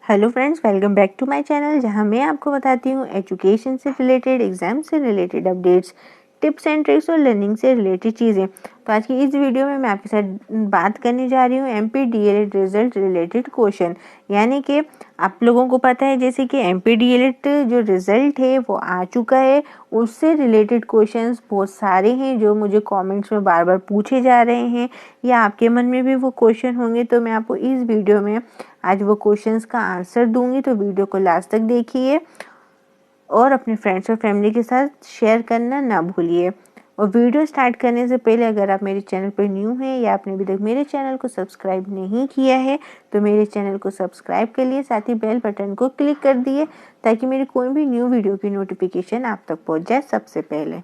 Hello friends, welcome back to my channel जहां मैं आपको बताती हूँ एजुकेशन से रिलेटेड, एग्जाम से related updates, tips and tricks और लर्निंग से रिलेटेड चीज़ें। तो आज की इस वीडियो में मैं आपके साथ बात करने जा रही हूँ MPDLED रिजल्ट रिलेटेड क्वेश्चन। यानी कि आप लोगों को पता है जैसे कि MPDLED जो रिज़ल्ट है वो आ चुका है, उससे रिलेटेड क्वेश्चंस बहुत सारे हैं जो मुझे कमेंट्स में बार बार पूछे जा रहे हैं या आपके मन में भी वो क्वेश्चन होंगे। तो मैं आपको इस वीडियो में आज वो क्वेश्चंस का आंसर दूंगी, तो वीडियो को लास्ट तक देखिए और अपने फ्रेंड्स और फैमिली के साथ शेयर करना ना भूलिए। और वीडियो स्टार्ट करने से पहले अगर आप मेरे चैनल पर न्यू हैं या आपने अभी तक मेरे चैनल को सब्सक्राइब नहीं किया है तो मेरे चैनल को सब्सक्राइब कर लिए, साथ ही बेल बटन को क्लिक कर दिए ताकि मेरी कोई भी न्यू वीडियो की नोटिफिकेशन आप तक पहुंच जाए सबसे पहले।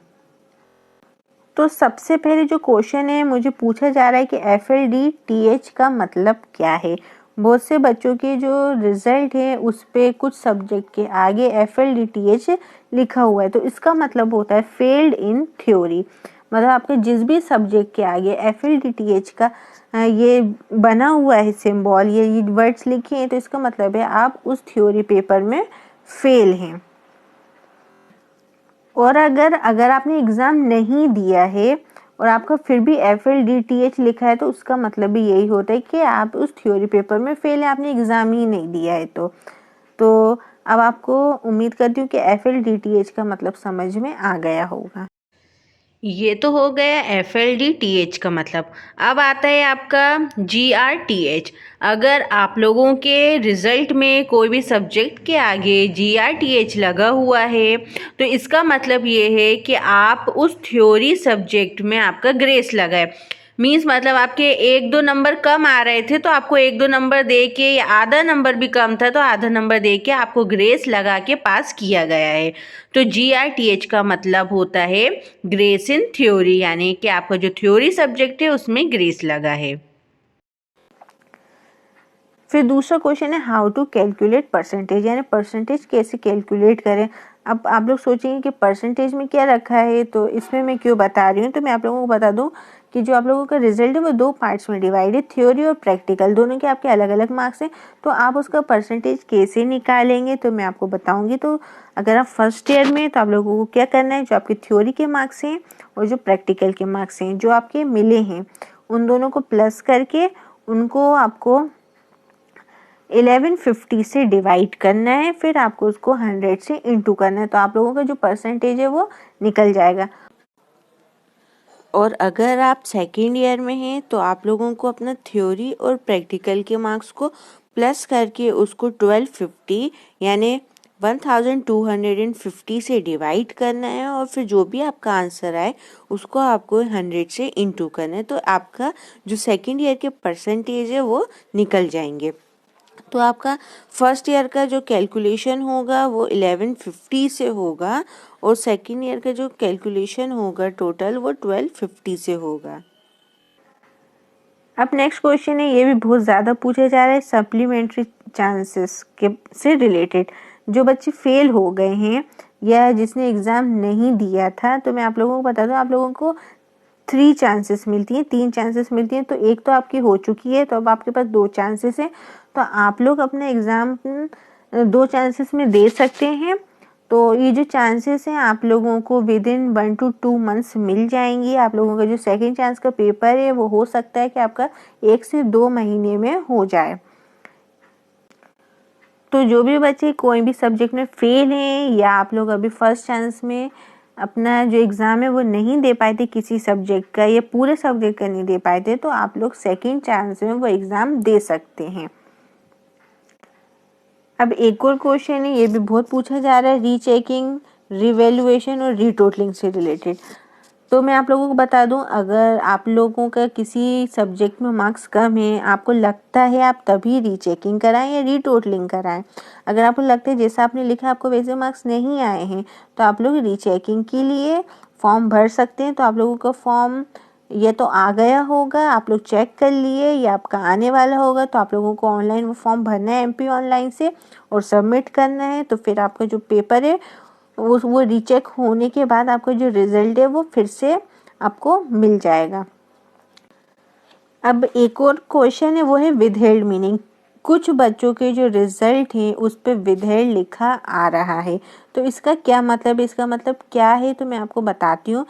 तो सबसे पहले जो क्वेश्चन है मुझे पूछा जा रहा है कि FLDTH का मतलब क्या है। बहुत से बच्चों के जो रिजल्ट है उस पे कुछ सब्जेक्ट के आगे FLDTH लिखा हुआ है, तो इसका मतलब होता है फेल्ड इन थ्योरी। मतलब आपके जिस भी सब्जेक्ट के आगे FLDTH का ये बना हुआ है सिंबल, ये वर्ड्स लिखे हैं, तो इसका मतलब है आप उस थ्योरी पेपर में फेल हैं। और अगर आपने एग्ज़ाम नहीं दिया है और आपका फिर भी FLDTH लिखा है तो उसका मतलब भी यही होता है कि आप उस थ्योरी पेपर में फेल है, आपने एग्ज़ाम ही नहीं दिया है। तो अब आपको उम्मीद करती हूँ कि FLDTH का मतलब समझ में आ गया होगा। ये तो हो गया FLDTH का मतलब। अब आता है आपका GRTH। अगर आप लोगों के रिजल्ट में कोई भी सब्जेक्ट के आगे GRTH लगा हुआ है तो इसका मतलब ये है कि आप उस थ्योरी सब्जेक्ट में आपका ग्रेस लगा है। मीन्स मतलब आपके 1-2 नंबर कम आ रहे थे तो आपको 1-2 नंबर दे के, या आधा नंबर भी कम था तो आधा नंबर दे के आपको ग्रेस लगा के पास किया गया है। तो GRTH का मतलब होता है ग्रेस इन थ्योरी, यानी कि आपका जो थ्योरी सब्जेक्ट है उसमें ग्रेस लगा है। फिर दूसरा क्वेश्चन है हाउ टू कैलकुलेट परसेंटेज, यानी परसेंटेज कैसे कैलकुलेट करें। अब आप लोग सोचेंगे कि परसेंटेज में क्या रखा है, तो इसमें मैं क्यों बता रही हूँ। तो मैं आप लोगों को बता दूँ कि जो आप लोगों का रिजल्ट है वो 2 पार्ट्स में डिवाइड है, थ्योरी और प्रैक्टिकल, दोनों के आपके अलग अलग मार्क्स हैं। तो आप उसका परसेंटेज कैसे निकालेंगे तो मैं आपको बताऊँगी। तो अगर आप फर्स्ट ईयर में तो आप लोगों को क्या करना है, जो आपके थ्योरी के मार्क्स हैं और जो प्रैक्टिकल के मार्क्स हैं जो आपके मिले हैं उन दोनों को प्लस करके उनको आपको 1150 से डिवाइड करना है, फिर आपको उसको 100 से इंटू करना है, तो आप लोगों का जो परसेंटेज है वो निकल जाएगा। और अगर आप सेकेंड ईयर में हैं तो आप लोगों को अपना थ्योरी और प्रैक्टिकल के मार्क्स को प्लस करके उसको 1250 यानी 1250 से डिवाइड करना है, और फिर जो भी आपका आंसर आए उसको आपको 100 से इंटू करना है, तो आपका जो सेकेंड ईयर के परसेंटेज है वो निकल जाएंगे। तो आपका फर्स्ट ईयर का जो कैलकुलेशन होगा वो 1150 से होगा और सेकेंड ईयर का जो कैलकुलेशन होगा टोटल वो 1250 से होगा। अब नेक्स्ट क्वेश्चन है, ये भी बहुत ज़्यादा पूछा जा रहा है सप्लीमेंट्री चांसेस के से रिलेटेड। जो बच्चे फेल हो गए हैं या जिसने एग्ज़ाम नहीं दिया था, तो मैं आप लोगों को बता दूं, आप लोगों को 3 चांसेस मिलती हैं, 3 चांसेस मिलती हैं। तो एक तो आपकी हो चुकी है, तो अब आपके पास 2 चांसेस हैं। तो आप लोग अपना एग्ज़ाम 2 चांसेस में दे सकते हैं। तो ये जो चांसेस हैं आप लोगों को विद इन 1 to 2 मंथ्स मिल जाएंगी। आप लोगों का जो सेकेंड चांस का पेपर है वो हो सकता है कि आपका 1 से 2 महीने में हो जाए। तो जो भी बच्चे कोई भी सब्जेक्ट में फेल हैं या आप लोग अभी फर्स्ट चांस में अपना जो एग्ज़ाम है वो नहीं दे पाए थे किसी सब्जेक्ट का या पूरे सब्जेक्ट का नहीं दे पाए थे, तो आप लोग सेकेंड चांस में वो एग्ज़ाम दे सकते हैं। अब एक और क्वेश्चन है, ये भी बहुत पूछा जा रहा है, रीचेकिंग, रिवैल्यूएशन और रीटोटलिंग से रिलेटेड। तो मैं आप लोगों को बता दूं, अगर आप लोगों का किसी सब्जेक्ट में मार्क्स कम है, आपको लगता है आप तभी रीचेकिंग कराएं या रीटोटलिंग कराएं। अगर आपको लगता है जैसा आपने लिखा आपको वैसे मार्क्स नहीं आए हैं तो आप लोग रीचेकिंग के लिए फॉर्म भर सकते हैं। तो आप लोगों का फॉर्म ये तो आ गया होगा, आप लोग चेक कर लिए, या आपका आने वाला होगा, तो आप लोगों को ऑनलाइन वो फॉर्म भरना है MP ऑनलाइन से और सबमिट करना है। तो फिर आपका जो पेपर है वो रीचेक होने के बाद आपका जो रिजल्ट है वो फिर से आपको मिल जाएगा। अब एक और क्वेश्चन है, वो है विदहेल्ड मीनिंग। कुछ बच्चों के जो रिजल्ट हैं उस पर विधेयक लिखा आ रहा है। तो इसका क्या मतलब है, इसका मतलब क्या है, तो मैं आपको बताती हूँ।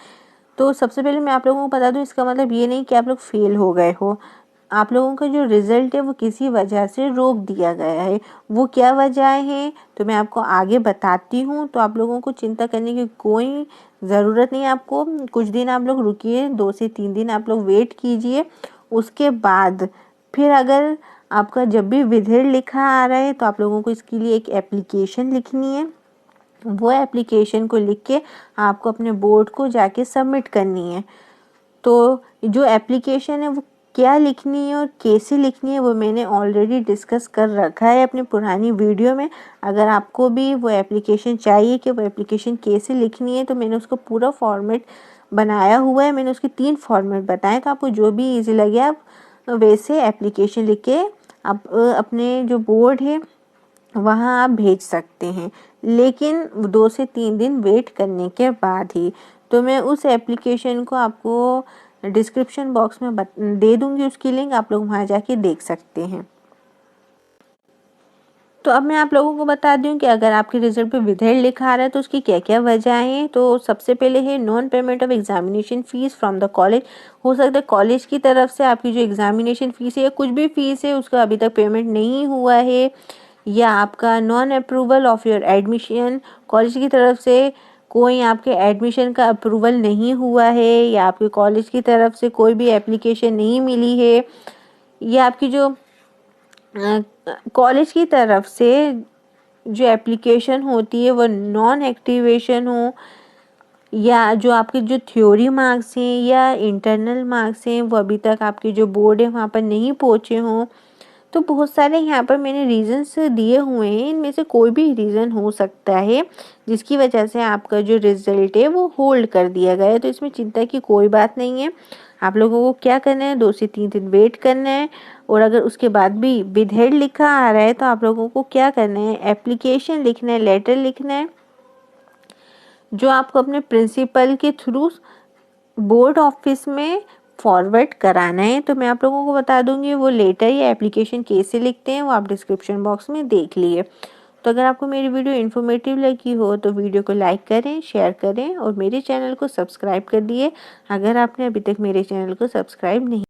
तो सबसे पहले मैं आप लोगों को बता दूँ, इसका मतलब ये नहीं कि आप लोग फेल हो गए हो। आप लोगों का जो रिजल्ट है वो किसी वजह से रोक दिया गया है। वो क्या वजह है तो मैं आपको आगे बताती हूँ। तो आप लोगों को चिंता करने की कोई ज़रूरत नहीं है। आपको कुछ दिन आप लोग रुकिए, 2 से 3 दिन आप लोग वेट कीजिए। उसके बाद फिर अगर आपका जब भी विधेयक लिखा आ रहा है तो आप लोगों को इसके लिए एक एप्लीकेशन लिखनी है। वो एप्लीकेशन को लिख के आपको अपने बोर्ड को जाके सबमिट करनी है। तो जो एप्लीकेशन है वो क्या लिखनी है और कैसे लिखनी है वो मैंने ऑलरेडी डिस्कस कर रखा है अपनी पुरानी वीडियो में। अगर आपको भी वो एप्लीकेशन चाहिए कि वो एप्लीकेशन कैसे लिखनी है तो मैंने उसको पूरा फॉर्मेट बनाया हुआ है। मैंने उसके 3 फॉर्मेट बताए, तो आपको जो भी ईजी लगे आप वैसे एप्लीकेशन लिख के आप अपने जो बोर्ड है वहाँ आप भेज सकते हैं, लेकिन 2 से 3 दिन वेट करने के बाद ही। तो मैं उस एप्लीकेशन को आपको डिस्क्रिप्शन बॉक्स में दे दूँगी, उसकी लिंक आप लोग वहाँ जाके देख सकते हैं। तो अब मैं आप लोगों को बता दूं कि अगर आपके रिजल्ट पे विधेयक लिखा आ रहा है तो उसकी क्या क्या वजह हैं। तो सबसे पहले है non payment of examination fees from the college. हो सकता है कॉलेज की तरफ से आपकी जो एग्जामिनेशन फीस है या कुछ भी फीस है उसका अभी तक पेमेंट नहीं हुआ है, या आपका non approval of your admission, college की तरफ से कोई आपके एडमिशन का अप्रूवल नहीं हुआ है, या आपके कॉलेज की तरफ से कोई भी एप्लीकेशन नहीं मिली है, या आपकी जो कॉलेज की तरफ से जो एप्लीकेशन होती है वो नॉन एक्टिवेशन हो, या जो आपके जो थ्योरी मार्क्स हैं या इंटरनल मार्क्स हैं वो अभी तक आपके जो बोर्ड है वहाँ पर नहीं पहुँचे हों। तो बहुत सारे यहाँ पर मैंने रीज़न्स दिए हुए हैं, इनमें से कोई भी रीज़न हो सकता है जिसकी वजह से आपका जो रिज़ल्ट है वो होल्ड कर दिया गया है। तो इसमें चिंता की कोई बात नहीं है। आप लोगों को क्या करना है, 2 से 3 दिन वेट करना है, और अगर उसके बाद भी विधेयक लिखा आ रहा है तो आप लोगों को क्या करना है, एप्लीकेशन लिखना है, लेटर लिखना है, जो आपको अपने प्रिंसिपल के थ्रू बोर्ड ऑफिस में फॉरवर्ड कराना है। तो मैं आप लोगों को बता दूंगी वो लेटर या एप्लीकेशन कैसे लिखते हैं, वो आप डिस्क्रिप्शन बॉक्स में देख लिए। तो अगर आपको मेरी वीडियो इन्फॉर्मेटिव लगी हो तो वीडियो को लाइक करें, शेयर करें और मेरे चैनल को सब्सक्राइब कर दिए अगर आपने अभी तक मेरे चैनल को सब्सक्राइब नहीं